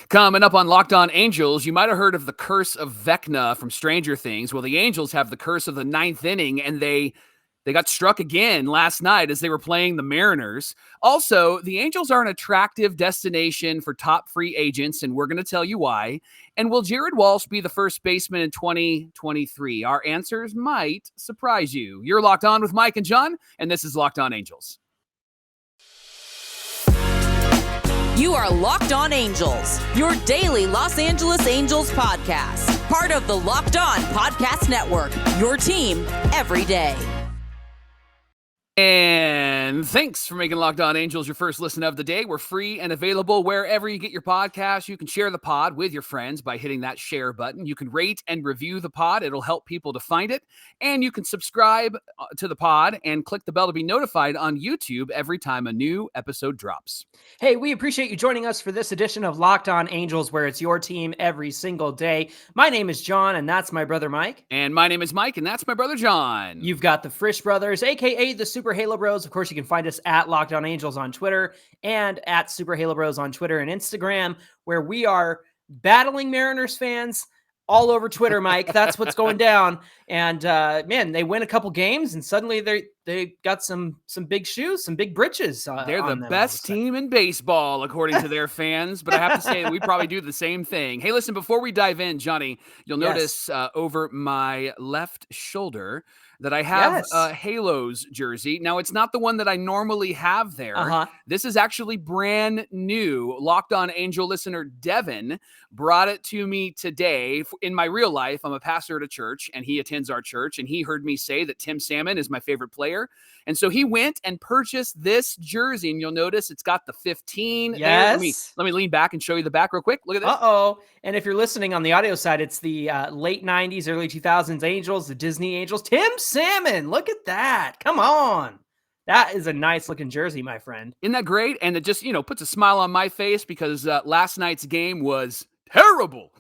Coming up on Locked On Angels, you might have heard of the curse of Vecna from Stranger Things. Well, the Angels have the curse of the ninth inning, and they got struck again last night as they were playing the Mariners. Also, the Angels are an attractive destination for top free agents, and we're going to tell you why. And will Jared Walsh be the first baseman in 2023? Our answers might surprise you. You're Locked On with Mike and John, and this is Locked On Angels. You are Locked On Angels, your daily Los Angeles Angels podcast. Part of the Locked On Podcast Network, your team every day. And thanks for making Locked On Angels your first listen of the day. We're free and available wherever you get your podcasts. You can share the pod with your friends by hitting that share button. You can rate and review the pod. It'll help people to find it. And you can subscribe to the pod and click the bell to be notified on YouTube every time a new episode drops. Hey, we appreciate you joining us for this edition of Locked On Angels, where it's your team every single day. My name is John, and that's my brother Mike. And my name is Mike, and that's my brother John. You've got the Frisch Brothers, a.k.a. the Super Halo Bros. Of course, you can find us at Locked On Angels on Twitter and at Super Halo Bros on Twitter and Instagram, where we are battling Mariners fans all over Twitter, Mike. That's what's going down. And man, they win a couple games, and suddenly they got some big shoes, some big britches. They're the best team in baseball, according to their fans. But I have to say that we probably do the same thing. Hey, listen, before we dive in, Johnny, you'll notice over my left shoulder that I have a Halos jersey. Now, it's not the one that I normally have there. This is actually brand new. Locked On Angel listener Devin brought it to me today. In my real life, I'm a pastor at a church, and he attends our church, and he heard me say that Tim Salmon is my favorite player. And so he went and purchased this jersey, and you'll notice it's got the 15. Yes. Let me lean back and show you the back real quick. Look at this. Uh-oh. And if you're listening on the audio side, it's the late 90s, early 2000s Angels, the Disney Angels. Tim Salmon, look at that. Come on. That is a nice looking jersey, my friend. Isn't that great? And it just, puts a smile on my face because last night's game was terrible.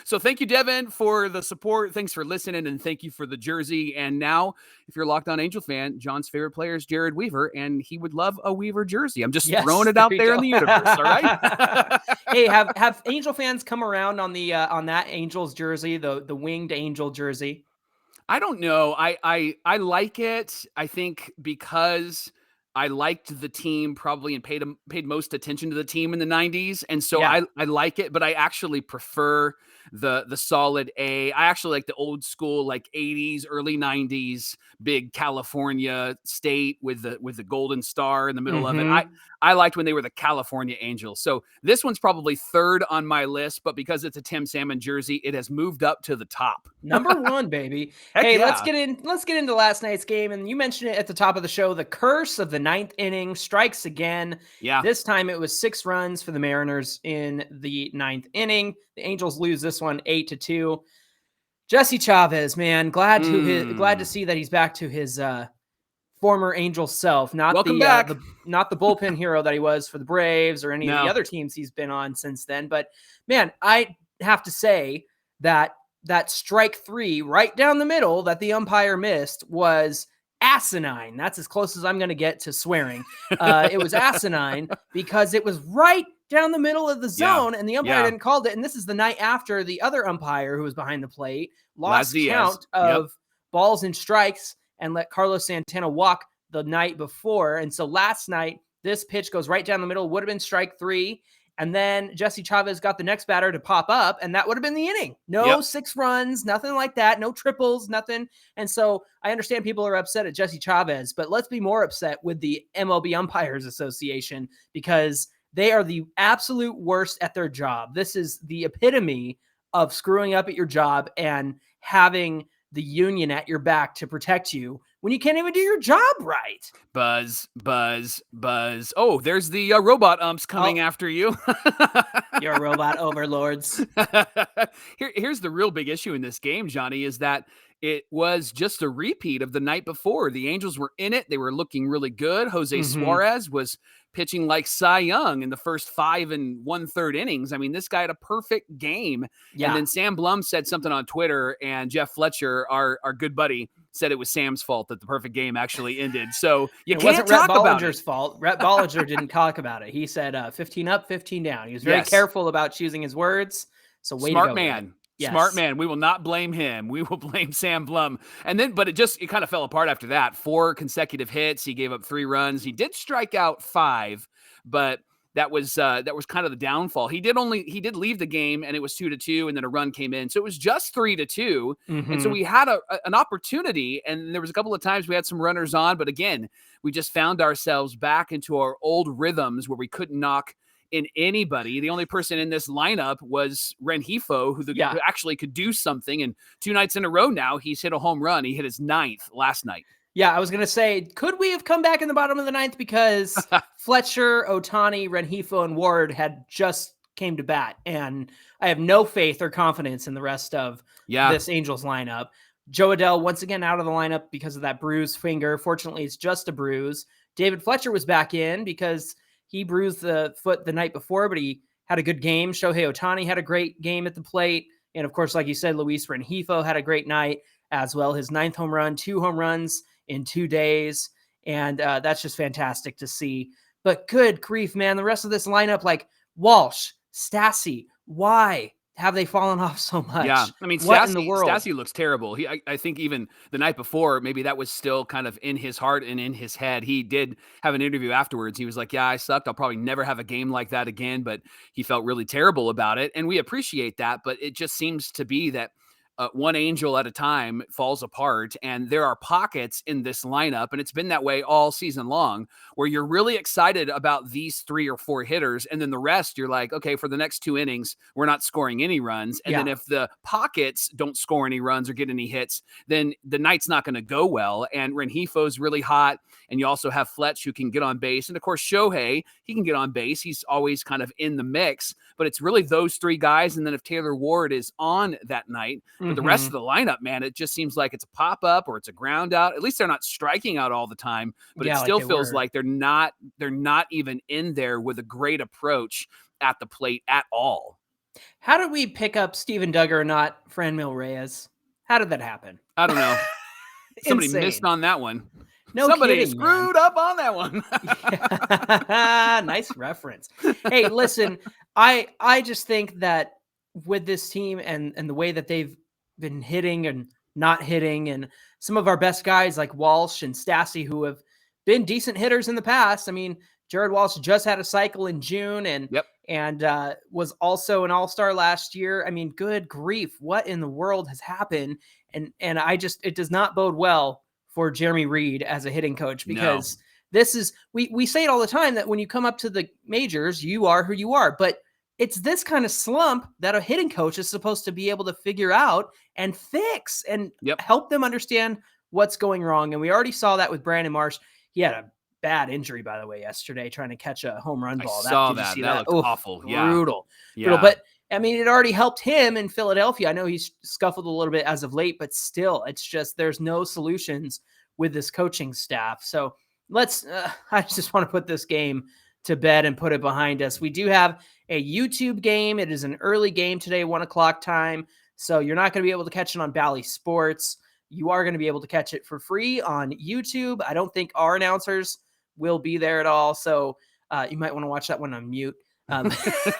So thank you, Devin, for the support. Thanks for listening, and thank you for the jersey. And now, if you're a Locked On Angel fan, John's favorite player is Jared Weaver, and he would love a Weaver jersey. I'm just throwing it out there in the universe, all right? Hey, have Angel fans come around on the on that Angels jersey, the winged Angel jersey? I don't know. I like it. I think because I liked the team probably and paid most attention to the team in the 90s. And so I like it, but I actually prefer the solid A. I actually like the old school, like 80s, early 90s, big California state with the golden star in the middle of it. I liked when they were the California Angels. So this one's probably third on my list, but because it's a Tim Salmon jersey, it has moved up to the top. Number one, baby. Let's get into last night's game. And you mentioned it at the top of the show. The curse of the ninth inning strikes again. Yeah. This time it was 6 runs for the Mariners in the ninth inning. The Angels lose this one 8-2. Jose Chavez, man, glad to see that he's back to his former Angel self, not the bullpen hero that he was for the Braves or any of the other teams he's been on since then. But man, I have to say that strike 3 right down the middle that the umpire missed was asinine. That's as close as I'm going to get to swearing. It was asinine because it was right down the middle of the zone, and the umpire didn't call it. And this is the night after the other umpire who was behind the plate lost count of balls and strikes and let Carlos Santana walk the night before. And so last night, this pitch goes right down the middle, would have been strike 3. And then Jose Chavez got the next batter to pop up, and that would have been the inning. No 6 runs, nothing like that, no triples, nothing. And so I understand people are upset at Jose Chavez, but let's be more upset with the MLB Umpires Association because they are the absolute worst at their job. This is the epitome of screwing up at your job and having the union at your back to protect you when you can't even do your job right. Buzz, buzz, buzz. Oh, there's the robot umps coming after you. You're robot overlords. Here's the real big issue in this game, Johnny, is that it was just a repeat of the night before. The Angels were in it. They were looking really good. Jose Suarez was pitching like Cy Young in the first 5 1/3 innings. I mean, this guy had a perfect game. Yeah. And then Sam Blum said something on Twitter, and Jeff Fletcher, our good buddy, said it was Sam's fault that the perfect game actually ended. So you it can't wasn't talk Rhett about it. Bollinger's fault. Rhett Bollinger didn't talk about it. He said 15 up, 15 down. He was very careful about choosing his words. So way Smart to go, man. Yes. Smart man. We will not blame him. We will blame Sam Blum. And then, but it kind of fell apart after that. 4 consecutive hits. He gave up 3 runs. He did strike out 5, but that was kind of the downfall. He did leave the game, and it was 2-2, and then a run came in. So it was just 3-2. And so we had an opportunity, and there was a couple of times we had some runners on, but again, we just found ourselves back into our old rhythms where we couldn't knock in anybody. The only person in this lineup was Rengifo, who actually could do something. And 2 nights in a row now, he's hit a home run. He hit his 9th last night. Yeah, I was going to say, could we have come back in the bottom of the 9th because Fletcher, Ohtani, Rengifo, and Ward had just came to bat. And I have no faith or confidence in the rest of this Angels lineup. Joe Adell, once again, out of the lineup because of that bruised finger. Fortunately, it's just a bruise. David Fletcher was back in because he bruised the foot the night before, but he had a good game. Shohei Ohtani had a great game at the plate. And of course, like you said, Luis Rengifo had a great night as well. His 9th home run, 2 home runs in 2 days. And that's just fantastic to see. But good grief, man. The rest of this lineup, like Walsh, Stassi, why have they fallen off so much? Yeah, I mean, what in the world? Stassi looks terrible. I think even the night before, maybe that was still kind of in his heart and in his head. He did have an interview afterwards. He was like, yeah, I sucked. I'll probably never have a game like that again, but he felt really terrible about it. And we appreciate that, but it just seems to be that one Angel at a time falls apart, and there are pockets in this lineup, and it's been that way all season long, where you're really excited about these 3 or 4 hitters, and then the rest, you're like, okay, for the next 2 innings, we're not scoring any runs, and then if the pockets don't score any runs or get any hits, then the night's not going to go well, and Rengifo's really hot, and you also have Fletch who can get on base, and of course, Shohei, he can get on base. He's always kind of in the mix, but it's really those 3 guys, and then if Taylor Ward is on that night, but the rest of the lineup, man, it just seems like it's a pop-up or it's a ground out. At least they're not striking out all the time, but it still feels like they're not even in there with a great approach at the plate at all. How did we pick up Steven Duggar and not Franmil Reyes? How did that happen? I don't know. Somebody missed on that one. Somebody kidding, screwed up on that one. Nice reference. Hey, listen, I just think that with this team and the way that they've been hitting and not hitting, and some of our best guys like Walsh and Stassi, who have been decent hitters in the past. I mean, Jared Walsh just had a cycle in June and was also an all-star last year. I mean, good grief, what in the world has happened? And it does not bode well for Jeremy Reed as a hitting coach, because this is, we say it all the time that when you come up to the majors, you are who you are, but it's this kind of slump that a hitting coach is supposed to be able to figure out and fix and help them understand what's going wrong. And we already saw that with Brandon Marsh. He had a bad injury, by the way, yesterday, trying to catch a home run ball. I saw that. That looked awful. Brutal. But I mean, it already helped him in Philadelphia. I know he's scuffled a little bit as of late, but still, it's just, there's no solutions with this coaching staff. So I just want to put this game to bed and put it behind us. We do have a YouTube game. It is an early game today, 1:00 time. So you're not going to be able to catch it on Bally Sports. You are going to be able to catch it for free on YouTube. I don't think our announcers will be there at all. So you might want to watch that one on mute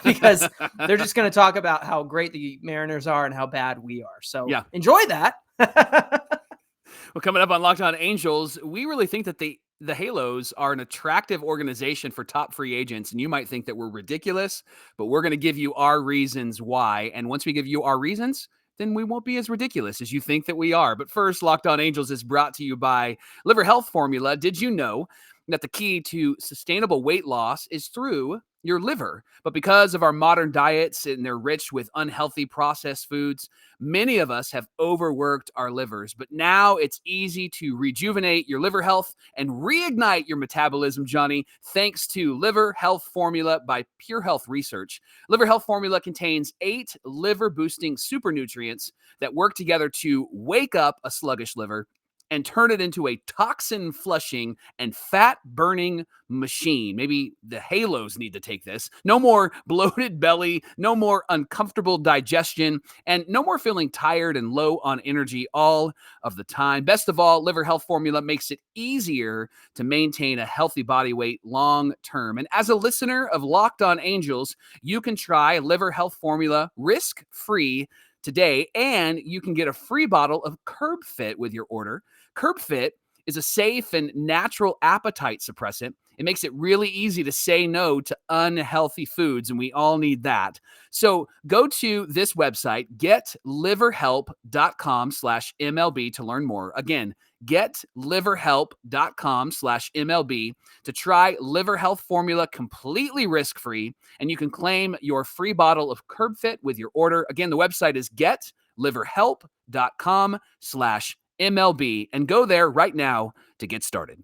because they're just going to talk about how great the Mariners are and how bad we are. So enjoy that. Well, coming up on Locked On Angels, we really think that the Halos are an attractive organization for top free agents, and you might think that we're ridiculous, but we're going to give you our reasons why. And once we give you our reasons, then we won't be as ridiculous as you think that we are. But first, Locked On Angels is brought to you by Liver Health Formula. Did you know that the key to sustainable weight loss is through your liver? But because of our modern diets and they're rich with unhealthy processed foods, many of us have overworked our livers. But now it's easy to rejuvenate your liver health and reignite your metabolism, Johnny, thanks to Liver Health Formula by Pure Health Research. Liver Health Formula contains 8 liver-boosting super nutrients that work together to wake up a sluggish liver, and turn it into a toxin flushing and fat burning machine. Maybe the Halos need to take this. No more bloated belly, no more uncomfortable digestion, and no more feeling tired and low on energy all of the time. Best of all, Liver Health Formula makes it easier to maintain a healthy body weight long term. And as a listener of Locked On Angels, you can try Liver Health Formula risk-free today, and you can get a free bottle of Curb Fit with your order. Curb Fit is a safe and natural appetite suppressant. It makes it really easy to say no to unhealthy foods, and we all need that. So go to this website, getliverhelp.com/MLB to learn more. Again, getliverhelp.com/MLB to try Liver Health Formula completely risk-free, and you can claim your free bottle of Curb Fit with your order. Again, the website is getliverhelp.com/MLB, and go there right now to get started.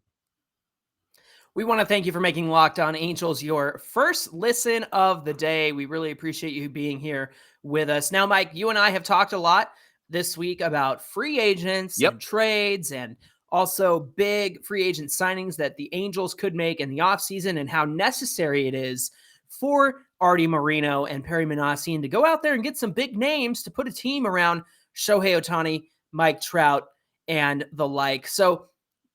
We want to thank you for making Locked On Angels your first listen of the day. We really appreciate you being here with us. Now, Mike, you and I have talked a lot this week about free agents and trades, and also big free agent signings that the Angels could make in the offseason, and how necessary it is for Artie Moreno and Perry Minasian to go out there and get some big names to put a team around Shohei Ohtani, Mike Trout, and the like. So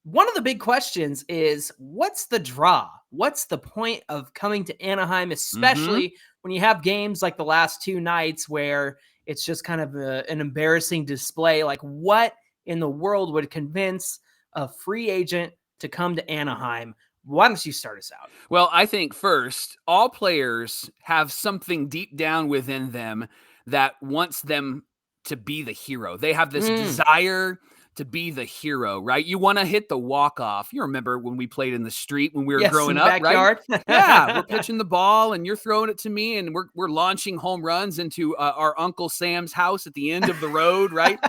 one of the big questions is, what's the draw? What's the point of coming to Anaheim, especially when you have games like the last two nights where it's just kind of an embarrassing display? Like, what in the world would convince a free agent to come to Anaheim? Why don't you start us out? Well, I think first, all players have something deep down within them that wants them to be the hero. They have this desire to be the hero, right? You want to hit the walk-off. You remember when we played in the street when we were growing up, backyard. Right? Yeah, we're pitching the ball and you're throwing it to me, and we're launching home runs into our Uncle Sam's house at the end of the road, right?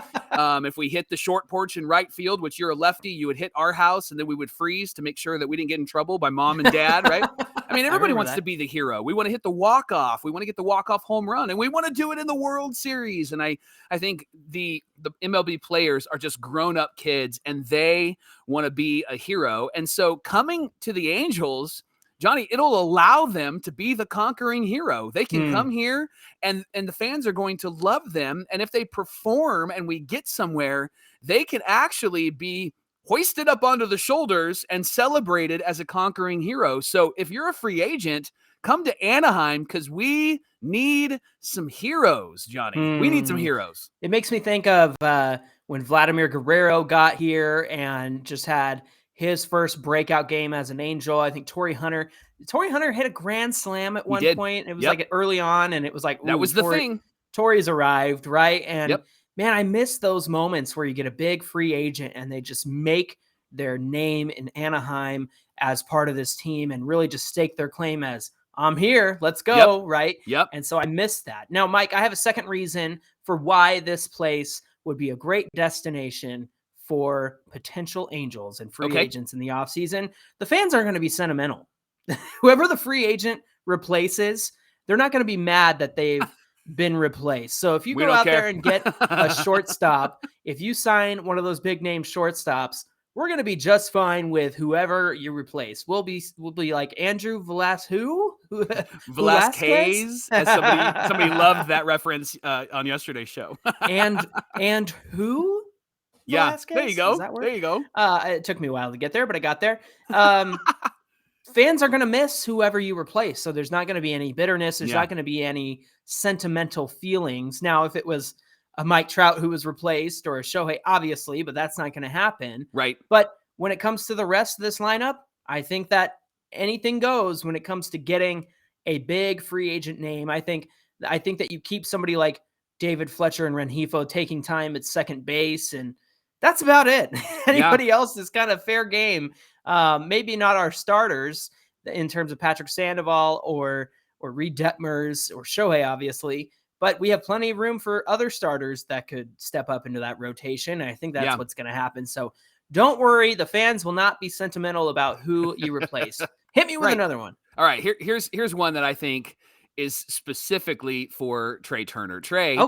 If we hit the short porch in right field, which you're a lefty, you would hit our house, and then we would freeze to make sure that we didn't get in trouble by mom and dad, right? I mean, everybody wants to be the hero. We want to hit the walk-off. We want to get the walk-off home run, and we want to do it in the World Series. And I think the MLB players are just grown-up kids, and they want to be a hero. And so coming to the Angels, Johnny, it'll allow them to be the conquering hero. They can come here, and the fans are going to love them. And if they perform and we get somewhere, they can actually be hoisted up onto the shoulders and celebrated as a conquering hero. So if you're a free agent, come to Anaheim, because we need some heroes, Johnny. We need some heroes. It makes me think of when Vladimir Guerrero got here and just had his first breakout game as an Angel. I think Torrey Hunter hit a grand slam at one point. It was like early on, and it was like, that was the thing. Torrey's arrived, right? And man, I miss those moments where you get a big free agent and they just make their name in Anaheim as part of this team and really just stake their claim as, I'm here, let's go, right? And so I miss that. Now, Mike, I have a second reason for why this place would be a great destination for potential Angels and free agents in the offseason. The fans aren't going to be sentimental. Whoever the free agent replaces, they're not going to be mad that they've been replaced. So if you go out there and get a shortstop, if you sign one of those big name shortstops, we're going to be just fine with whoever you replace. We'll be like Andrew Velasquez. As somebody loved that reference on yesterday's show. and who? Yeah, Velasquez? There you go. There you go. It took me a while to get there, but I got there. Fans are going to miss whoever you replace. So there's not going to be any bitterness. There's not going to be any sentimental feelings. Now, if it was a Mike Trout who was replaced, or a Shohei, obviously, but that's not going to happen. Right. But when it comes to the rest of this lineup, I think that anything goes when it comes to getting a big free agent name. I think that you keep somebody like David Fletcher and Rengifo taking time at second base, and that's about it. Anybody else is kind of fair game. Maybe not our starters in terms of Patrick Sandoval or Reed Detmers or Shohei, obviously, but we have plenty of room for other starters that could step up into that rotation. And I think that's what's going to happen. So don't worry. The fans will not be sentimental about who you replace. Hit me with another one. All right. Here's one that I think is specifically for Trey Turner. Trey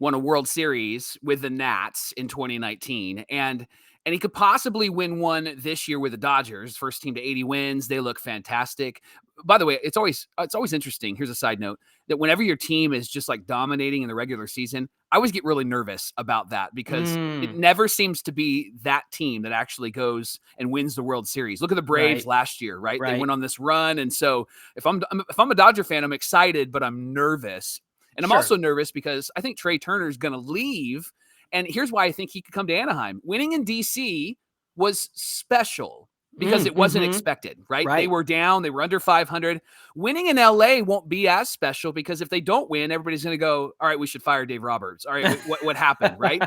won a World Series with the Nats in 2019. And And he could possibly win one this year with the Dodgers. First team to 80 wins. They look fantastic. By the way, it's always interesting. Here's a side note that whenever your team is just like dominating in the regular season, I always get really nervous about that because it never seems to be that team that actually goes and wins the World Series. Look at the Braves last year, right? They went on this run. And so if I'm a Dodger fan, I'm excited, but I'm nervous. And I'm also nervous because I think Trey Turner is going to leave. And here's why I think he could come to Anaheim. Winning in DC was special because it wasn't expected, right? They were down. They were under 500. Winning in LA won't be as special because if they don't win, everybody's going to go, all right, we should fire Dave Roberts. All right, what happened, right?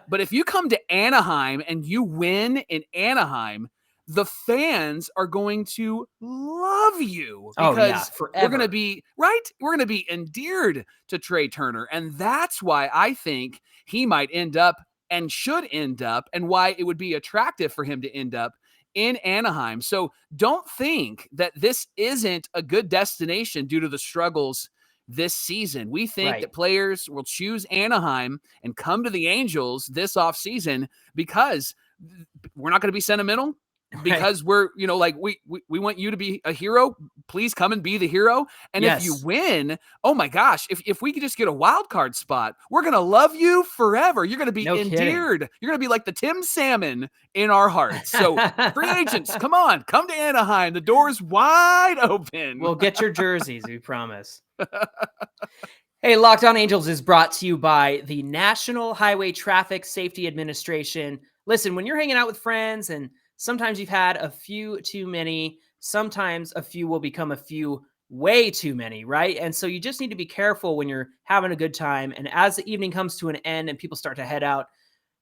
But if you come to Anaheim and you win in Anaheim, the fans are going to love you because we're going to be right. We're going to be endeared to Trey Turner. And that's why I think he might end up and should end up and why it would be attractive for him to end up in Anaheim. So don't think that this isn't a good destination due to the struggles this season. We think that players will choose Anaheim and come to the Angels this offseason because we're not going to be sentimental. Because we're, like we want you to be a hero. Please come and be the hero. And if you win, oh my gosh, if we could just get a wild card spot, we're going to love you forever. You're going to be endeared. You're going to be like the Tim Salmon in our hearts. So free agents, come to Anaheim. The door's wide open. We'll get your jerseys, we promise. Hey, Locked On Angels is brought to you by the National Highway Traffic Safety Administration. Listen, when you're hanging out with friends and sometimes you've had a few too many. Sometimes a few will become a few way too many, right? And so you just need to be careful when you're having a good time. And as the evening comes to an end and people start to head out,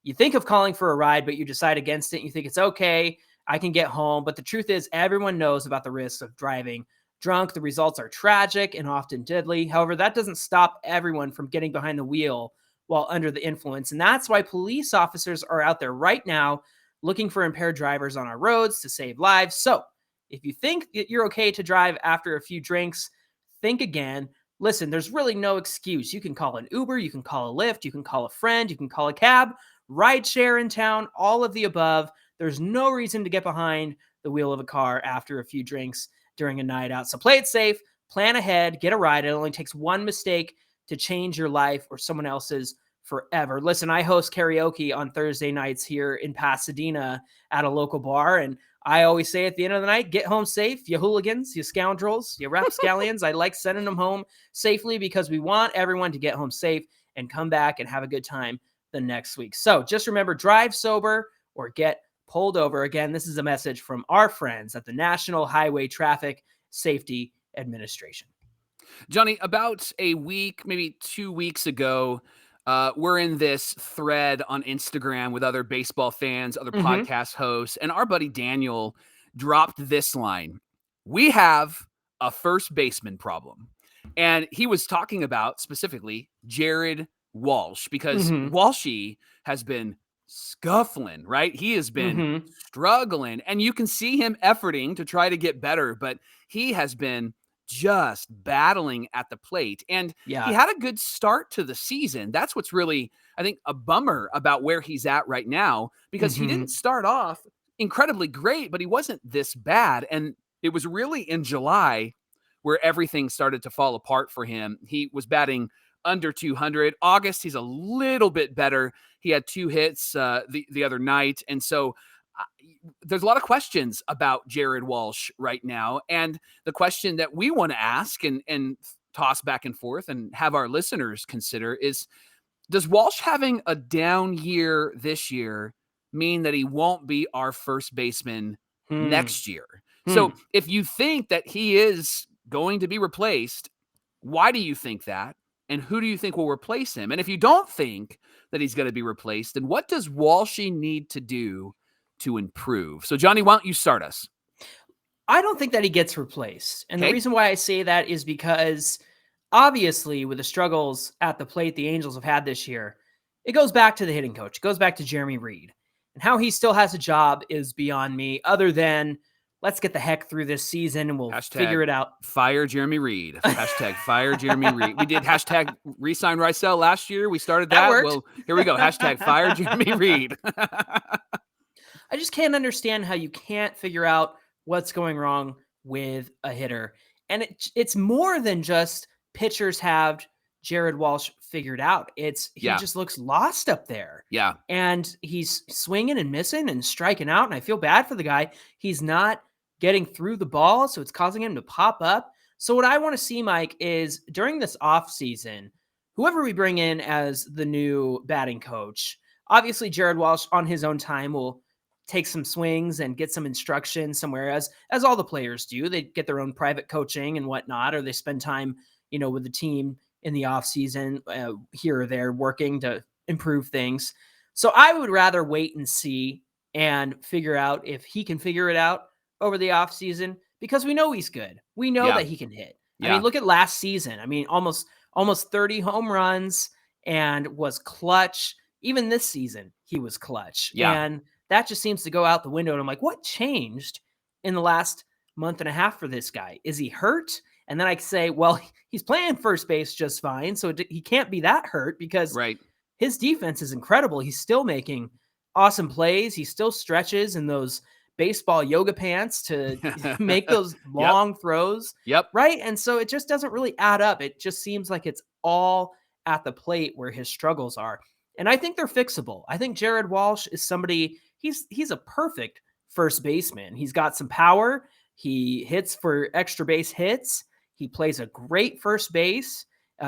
you think of calling for a ride, but you decide against it. And you think it's okay, I can get home. But the truth is, everyone knows about the risks of driving drunk. The results are tragic and often deadly. However, that doesn't stop everyone from getting behind the wheel while under the influence. And that's why police officers are out there right now looking for impaired drivers on our roads to save lives. So if you think that you're okay to drive after a few drinks, think again. Listen, there's really no excuse. You can call an Uber, you can call a Lyft, you can call a friend, you can call a cab, ride share in town, all of the above. There's no reason to get behind the wheel of a car after a few drinks during a night out. So play it safe, plan ahead, get a ride. It only takes one mistake to change your life or someone else's forever. Listen, I host karaoke on Thursday nights here in Pasadena at a local bar. And I always say at the end of the night, get home safe, you hooligans, you scoundrels, you rapscallions. I like sending them home safely because we want everyone to get home safe and come back and have a good time the next week. So just remember, drive sober or get pulled over. Again, this is a message from our friends at the National Highway Traffic Safety Administration. Johnny, about a week, maybe 2 weeks ago, we're in this thread on Instagram with other baseball fans, other podcast hosts, and our buddy Daniel dropped this line. We have a first baseman problem. And he was talking about specifically Jared Walsh because Walshy has been scuffling, right? He has been struggling, and you can see him efforting to try to get better, but he has been just battling at the plate. And he had a good start to the season. That's what's really, I think, a bummer about where he's at right now, because he didn't start off incredibly great, but he wasn't this bad. And it was really in July where everything started to fall apart for him. He was batting under 200. August, he's a little bit better. He had 2 hits the other night. And so there's a lot of questions about Jared Walsh right now. And the question that we want to ask and toss back and forth and have our listeners consider is, does Walsh having a down year this year mean that he won't be our first baseman next year? So if you think that he is going to be replaced, why do you think that? And who do you think will replace him? And if you don't think that he's going to be replaced, then what does Walshy need to do to improve? So, Johnny, why don't you start us? I don't think that he gets replaced. And the reason why I say that is because obviously with the struggles at the plate the Angels have had this year, it goes back to the hitting coach. It goes back to Jeremy Reed. And how he still has a job is beyond me, other than let's get the heck through this season and we'll figure it out. Fire Jeremy Reed. Hashtag fire Jeremy Reed. We did hashtag resign Rysel last year. We started that. Well, here we go. Hashtag fire Jeremy Reed. I just can't understand how you can't figure out what's going wrong with a hitter. And it's more than just pitchers have Jared Walsh figured out. He just looks lost up there. Yeah. And he's swinging and missing and striking out. And I feel bad for the guy. He's not getting through the ball, so it's causing him to pop up. So what I want to see, Mike, is during this offseason, whoever we bring in as the new batting coach, obviously Jared Walsh on his own time will take some swings and get some instruction somewhere, as all the players do. They get their own private coaching and whatnot, or they spend time, with the team in the off season here or there working to improve things. So I would rather wait and see and figure out if he can figure it out over the off season, because we know he's good. We know that he can hit. I mean, look at last season. I mean, almost 30 home runs and was clutch. Even this season, he was clutch. Yeah. And that just seems to go out the window. And I'm like, what changed in the last month and a half for this guy? Is he hurt? And then I say, well, he's playing first base just fine. So he can't be that hurt, because his defense is incredible. He's still making awesome plays. He still stretches in those baseball yoga pants to make those long throws. Right. And so it just doesn't really add up. It just seems like it's all at the plate where his struggles are. And I think they're fixable. I think Jared Walsh is somebody, he's a perfect first baseman. He's got some power. He hits for extra base hits. He plays a great first base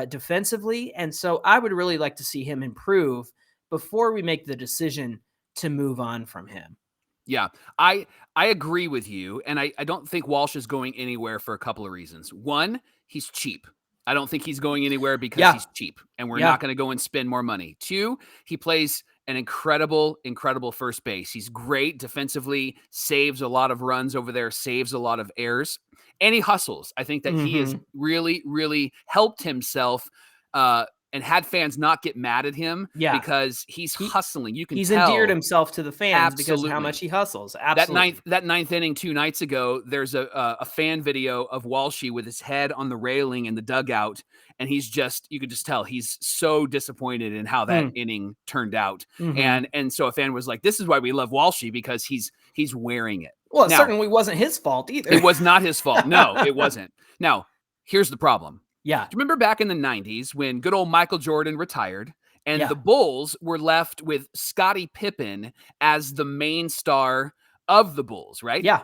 defensively. And so I would really like to see him improve before we make the decision to move on from him. Yeah, I agree with you. And I don't think Walsh is going anywhere for a couple of reasons. One, he's cheap. I don't think he's going anywhere because he's cheap, and we're not going to go and spend more money. Two, he plays an incredible first base. He's great defensively, saves a lot of runs over there, saves a lot of errors, and he hustles. I think that he has really, really helped himself and had fans not get mad at him because he's hustling. You can he's tell. Endeared himself to the fans because of how much he hustles. Absolutely. That ninth inning 2 nights ago, there's a fan video of Walshy with his head on the railing in the dugout, and you could just tell he's so disappointed in how that inning turned out. And so a fan was like, "This is why we love Walshy, because he's wearing it." Well, it certainly wasn't his fault either. It was not his fault. No, it wasn't. Now, here's the problem. Yeah. Do you remember back in the 90s when good old Michael Jordan retired and the Bulls were left with Scottie Pippen as the main star of the Bulls, right? Yeah.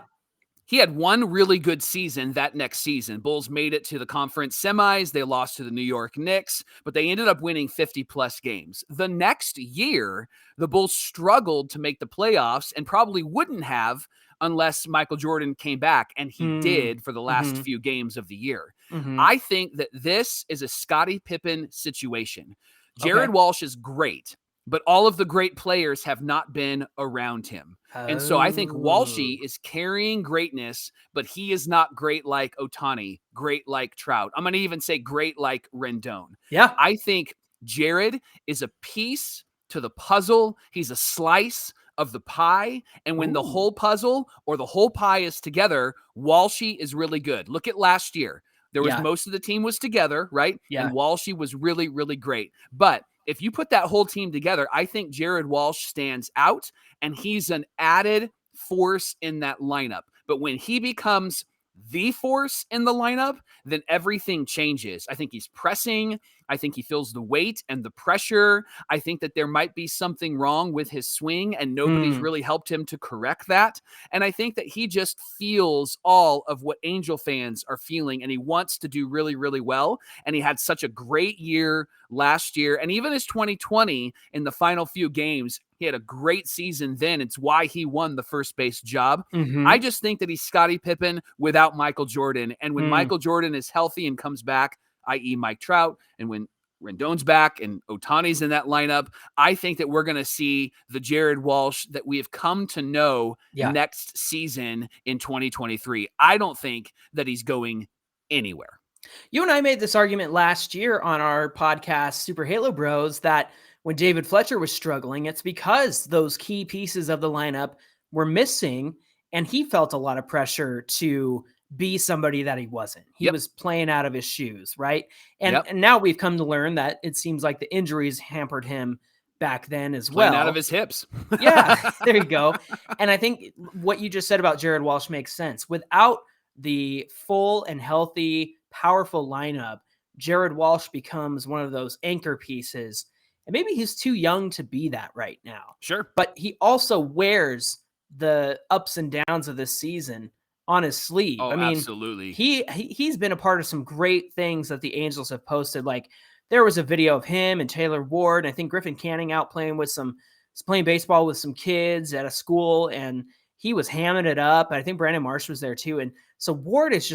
He had one really good season that next season. Bulls made it to the conference semis. They lost to the New York Knicks, but they ended up winning 50-plus games. The next year, the Bulls struggled to make the playoffs and probably wouldn't have unless Michael Jordan came back, and he did for the last few games of the year. I think that this is a Scottie Pippen situation. Jared Walsh is great, but all of the great players have not been around him. And so I think Walshy is carrying greatness, but he is not great like Ohtani, great like Trout. I'm going to even say great like Rendon. Yeah. I think Jared is a piece to the puzzle. He's a slice of the pie. And when the whole puzzle or the whole pie is together, Walshy is really good. Look at last year. There was most of the team was together, right? Yeah. And Walshy was really, really great. But if you put that whole team together, I think Jared Walsh stands out, and he's an added force in that lineup. But when he becomes the force in the lineup, then everything changes. I think he's pressing. I think he feels the weight and the pressure. I think that there might be something wrong with his swing, and nobody's really helped him to correct that. And I think that he just feels all of what Angel fans are feeling, and he wants to do really, really well. And he had such a great year last year. And even his 2020 in the final few games, he had a great season then. It's why he won the first base job. I just think that he's Scottie Pippen without Michael Jordan. And when Michael Jordan is healthy and comes back, i.e. Mike Trout, and when Rendon's back and Ohtani's in that lineup, I think that we're going to see the Jared Walsh that we have come to know next season in 2023. I don't think that he's going anywhere. You and I made this argument last year on our podcast, Super Halo Bros, that when David Fletcher was struggling, it's because those key pieces of the lineup were missing, and he felt a lot of pressure to be somebody that he wasn't. He was playing out of his shoes, right? And now we've come to learn that it seems like the injuries hampered him back then as Playing well. Out of his hips. Yeah, there you go. And I think what you just said about Jared Walsh makes sense. Without the full and healthy, powerful lineup, Jared Walsh becomes one of those anchor pieces. And maybe he's too young to be that right now. Sure. But he also wears the ups and downs of this season on his sleeve. Oh, I mean, absolutely. He's been a part of some great things that the Angels have posted. Like there was a video of him and Taylor Ward, and I think Griffin Canning out playing baseball with some kids at a school, and he was hamming it up. I think Brandon Marsh was there too. And so Walsh is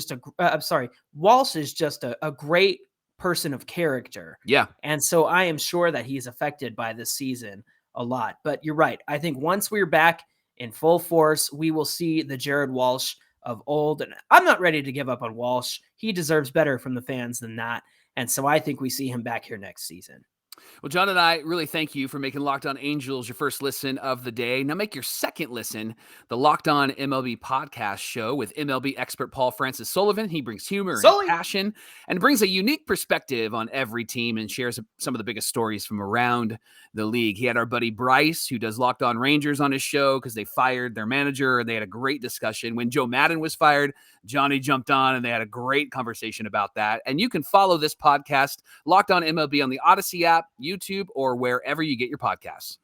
just a great person of character. Yeah. And so I am sure that he's affected by this season a lot. But you're right. I think once we're back in full force, we will see the Jared Walsh of old. And I'm not ready to give up on Walsh. He deserves better from the fans than that. And so I think we see him back here next season. Well, John and I really thank you for making Locked On Angels your first listen of the day. Now make your second listen the Locked On MLB podcast show with MLB expert Paul Francis Sullivan. He brings humor and passion and brings a unique perspective on every team and shares some of the biggest stories from around the league. He had our buddy Bryce, who does Locked On Rangers, on his show because they fired their manager, and they had a great discussion. When Joe Madden was fired, Johnny jumped on, and they had a great conversation about that. And you can follow this podcast, Locked On MLB, on the Odyssey app, YouTube, or wherever you get your podcasts.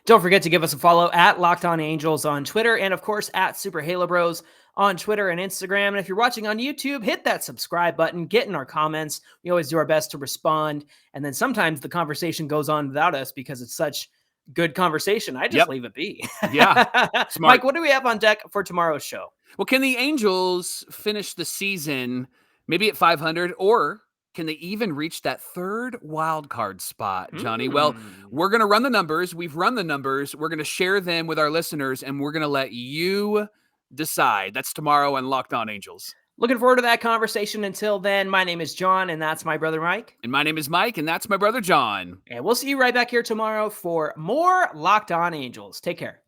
Don't forget to give us a follow at Locked On Angels on Twitter, and of course at Super Halo Bros on Twitter and Instagram. And if you're watching on YouTube, hit that subscribe button, get in our comments. We always do our best to respond. And then sometimes the conversation goes on without us because it's such good conversation. I just leave it be. Yeah. Smart. Mike, what do we have on deck for tomorrow's show? Well, can the Angels finish the season maybe at 500, or can they even reach that third wild card spot, Johnny? Well, we're going to run the numbers. We've run the numbers. We're going to share them with our listeners, and we're going to let you decide. That's tomorrow on Locked On Angels. Looking forward to that conversation. Until then, my name is John, and that's my brother Mike. And my name is Mike, and that's my brother John. And we'll see you right back here tomorrow for more Locked On Angels. Take care.